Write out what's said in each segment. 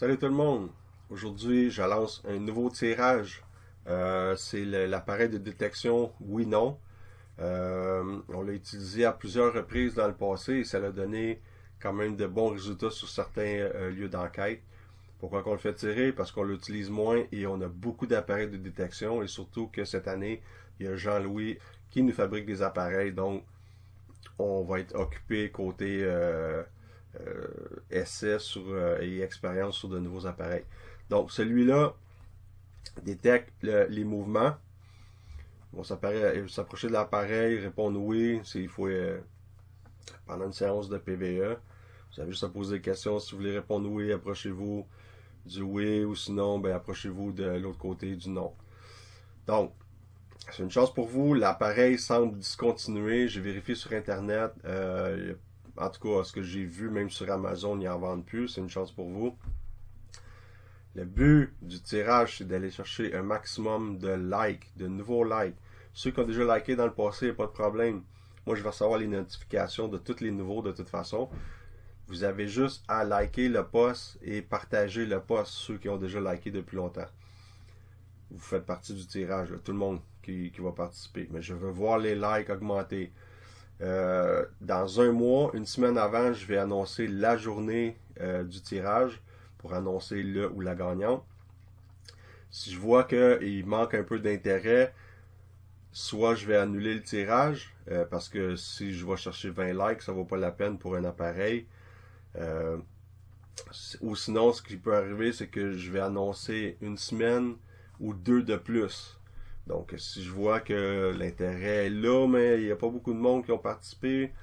Salut tout le monde! Aujourd'hui, je lance un nouveau tirage. C'est l'appareil de détection oui-non. On l'a utilisé à plusieurs reprises dans le passé et ça a donné quand même de bons résultats sur certains lieux d'enquête. Pourquoi qu'on le fait tirer? Parce qu'on l'utilise moins et on a beaucoup d'appareils de détection et surtout que cette année, il y a Jean-Louis qui nous fabrique des appareils. Donc, on va être occupé côté essai et expérience sur de nouveaux appareils. Donc, celui-là détecte les mouvements. On va s'approcher de l'appareil, répondre oui. Il faut pendant une séance de PVE. Vous avez juste à poser des questions. Si vous voulez répondre oui, approchez-vous du oui, ou sinon, ben, approchez-vous de l'autre côté du non. Donc, c'est une chance pour vous. L'appareil semble discontinué. J'ai vérifié sur Internet. En tout cas, ce que j'ai vu, même sur Amazon, ils n'en vendent plus. C'est une chance pour vous. Le but du tirage, c'est d'aller chercher un maximum de likes, de nouveaux likes. Ceux qui ont déjà liké dans le passé, il n'y a pas de problème. Moi, je vais recevoir les notifications de tous les nouveaux de toute façon. Vous avez juste à liker le post et partager le post, ceux qui ont déjà liké depuis longtemps. Vous faites partie du tirage, là, tout le monde qui va participer. Mais je veux voir les likes augmenter. Dans un mois, une semaine avant, je vais annoncer la journée du tirage pour annoncer le ou la gagnante. Si je vois qu'il manque un peu d'intérêt, soit je vais annuler le tirage, parce que si je vais chercher 20 likes, ça vaut pas la peine pour un appareil. Ou sinon, ce qui peut arriver, c'est que je vais annoncer une semaine ou deux de plus. Donc, si je vois que l'intérêt est là, mais il n'y a pas beaucoup de monde qui ont participé,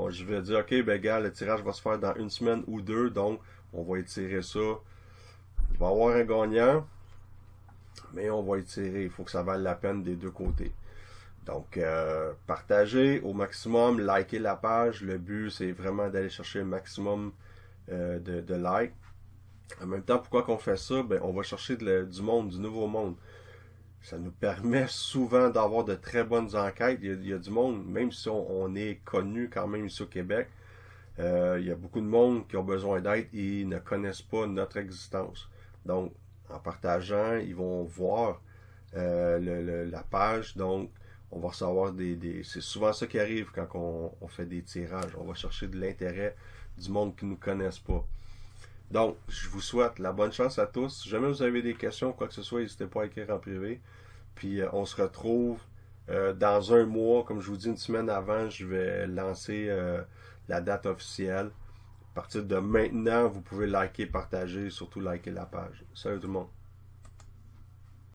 je vais dire, ok, ben gars, le tirage va se faire dans une semaine ou deux, donc on va étirer ça. Il va y avoir un gagnant, mais on va étirer. Il faut que ça vaille la peine des deux côtés. Donc, partagez au maximum, likez la page. Le but, c'est vraiment d'aller chercher un maximum de likes. En même temps, pourquoi qu'on fait ça? Ben, on va chercher du monde, du nouveau monde. Ça nous permet souvent d'avoir de très bonnes enquêtes. Il y a du monde, même si on est connu quand même ici au Québec, il y a beaucoup de monde qui ont besoin d'aide et ne connaissent pas notre existence. Donc, en partageant, ils vont voir la page. Donc, on va recevoir c'est souvent ça qui arrive quand on fait des tirages. On va chercher de l'intérêt du monde qui ne nous connaissent pas. Donc, je vous souhaite la bonne chance à tous. Si jamais vous avez des questions, quoi que ce soit, n'hésitez pas à écrire en privé. Puis, on se retrouve dans un mois. Comme je vous dis, une semaine avant, je vais lancer la date officielle. À partir de maintenant, vous pouvez liker, partager, surtout liker la page. Salut tout le monde.